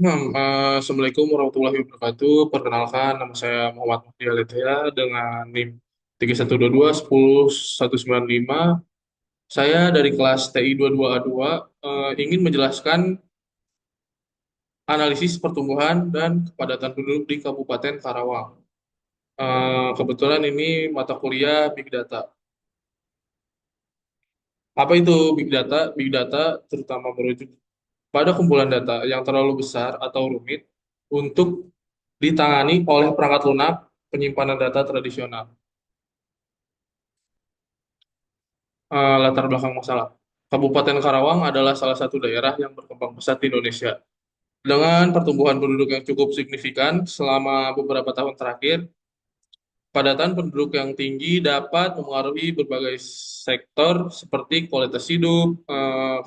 Assalamualaikum warahmatullahi wabarakatuh. Perkenalkan, nama saya Muhammad Mahdi Aletea dengan NIM 3122 10 195. Saya dari kelas TI 22A2 ingin menjelaskan analisis pertumbuhan dan kepadatan penduduk di Kabupaten Karawang. Kebetulan ini mata kuliah Big Data. Apa itu Big Data? Big Data terutama merujuk pada kumpulan data yang terlalu besar atau rumit untuk ditangani oleh perangkat lunak penyimpanan data tradisional. Latar belakang masalah. Kabupaten Karawang adalah salah satu daerah yang berkembang pesat di Indonesia. Dengan pertumbuhan penduduk yang cukup signifikan selama beberapa tahun terakhir, padatan penduduk yang tinggi dapat memengaruhi berbagai sektor seperti kualitas hidup,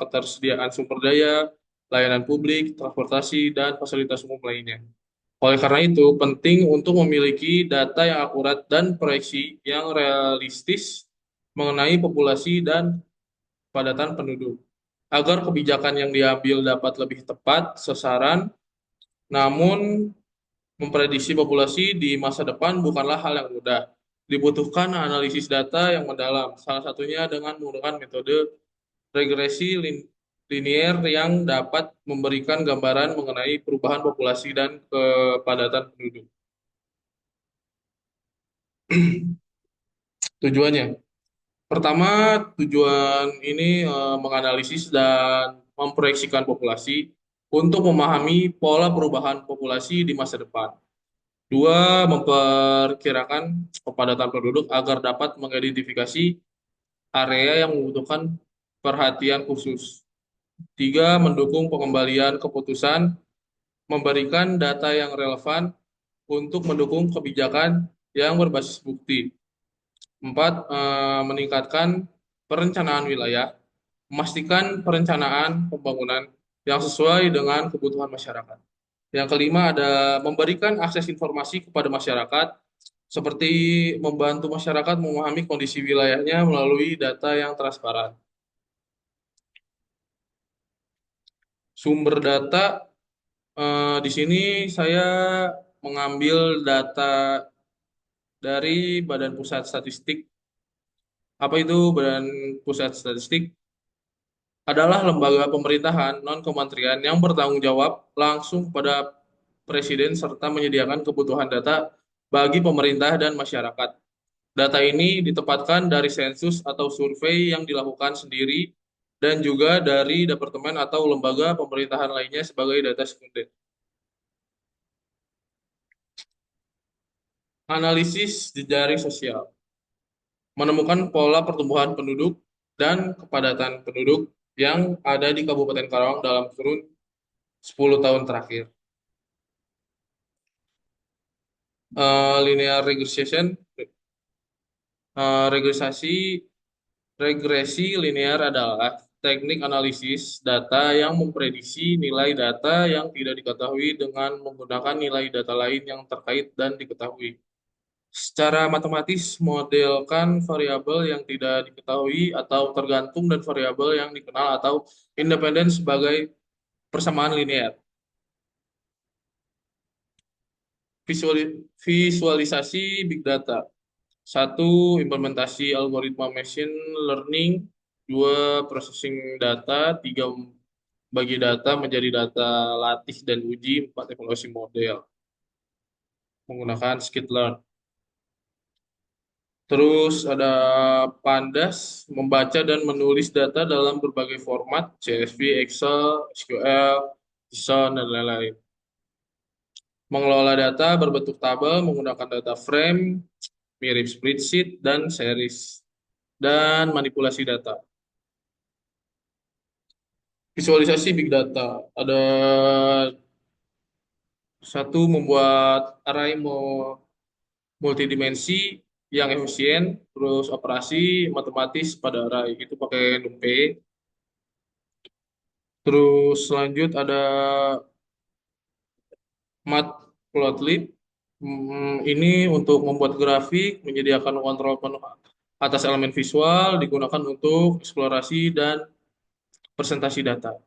ketersediaan sumber daya, layanan publik, transportasi, dan fasilitas umum lainnya. Oleh karena itu, penting untuk memiliki data yang akurat dan proyeksi yang realistis mengenai populasi dan padatan penduduk, agar kebijakan yang diambil dapat lebih tepat sasaran. Namun, memprediksi populasi di masa depan bukanlah hal yang mudah. Dibutuhkan analisis data yang mendalam, salah satunya dengan menggunakan metode regresi linier yang dapat memberikan gambaran mengenai perubahan populasi dan kepadatan penduduk. Tujuannya, pertama, tujuan ini menganalisis dan memproyeksikan populasi untuk memahami pola perubahan populasi di masa depan. Dua, memperkirakan kepadatan penduduk agar dapat mengidentifikasi area yang membutuhkan perhatian khusus. Tiga, mendukung pengembalian keputusan, memberikan data yang relevan untuk mendukung kebijakan yang berbasis bukti. Empat, meningkatkan perencanaan wilayah, memastikan perencanaan pembangunan yang sesuai dengan kebutuhan masyarakat. Yang kelima ada memberikan akses informasi kepada masyarakat, seperti membantu masyarakat memahami kondisi wilayahnya melalui data yang transparan. Sumber data, di sini saya mengambil data dari Badan Pusat Statistik. Apa itu Badan Pusat Statistik? Adalah lembaga pemerintahan non-kementerian yang bertanggung jawab langsung pada presiden serta menyediakan kebutuhan data bagi pemerintah dan masyarakat. Data ini ditempatkan dari sensus atau survei yang dilakukan sendiri dan juga dari departemen atau lembaga pemerintahan lainnya sebagai data sekunder. Analisis jejaring sosial menemukan pola pertumbuhan penduduk dan kepadatan penduduk yang ada di Kabupaten Karawang dalam kurun 10 tahun terakhir. Linear regression, regresasi, regresi linear adalah teknik analisis data yang memprediksi nilai data yang tidak diketahui dengan menggunakan nilai data lain yang terkait dan diketahui. Secara matematis, modelkan variabel yang tidak diketahui atau tergantung dan variabel yang dikenal atau independen sebagai persamaan linear. Visualisasi big data. Satu, implementasi algoritma machine learning. Dua, processing data. Tiga, bagi data menjadi data latih dan uji. Empat, evaluasi model menggunakan skit-learn. Terus ada Pandas, membaca dan menulis data dalam berbagai format, CSV, Excel, SQL, JSON, dan lain-lain. Mengelola data berbentuk tabel menggunakan data frame, mirip spreadsheet, dan series. Dan manipulasi data. Visualisasi big data. Ada satu, membuat array multidimensi yang efisien, terus operasi matematis pada array itu pakai NumPy. Terus lanjut ada Matplotlib. Ini untuk membuat grafik, menyediakan kontrol penuh atas elemen visual, digunakan untuk eksplorasi dan presentasi data.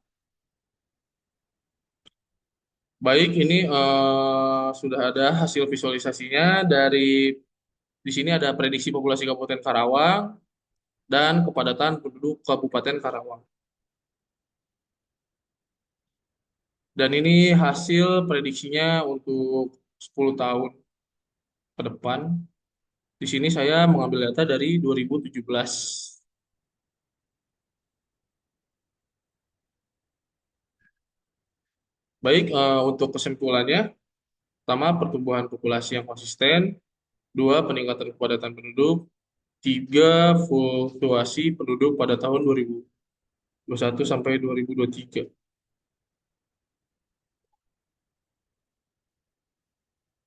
Baik, ini sudah ada hasil visualisasinya di sini ada prediksi populasi Kabupaten Karawang dan kepadatan penduduk Kabupaten Karawang. Dan ini hasil prediksinya untuk 10 tahun ke depan. Di sini saya mengambil data dari 2017. Baik, untuk kesimpulannya, pertama pertumbuhan populasi yang konsisten, dua peningkatan kepadatan penduduk, tiga fluktuasi penduduk pada tahun 2021 sampai 2023.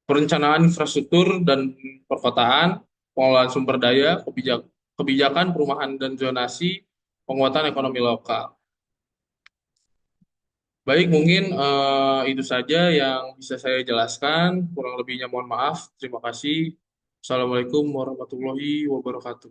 Perencanaan infrastruktur dan perkotaan, pengelolaan sumber daya, kebijakan perumahan dan zonasi, penguatan ekonomi lokal. Baik, mungkin itu saja yang bisa saya jelaskan. Kurang lebihnya mohon maaf. Terima kasih. Assalamualaikum warahmatullahi wabarakatuh.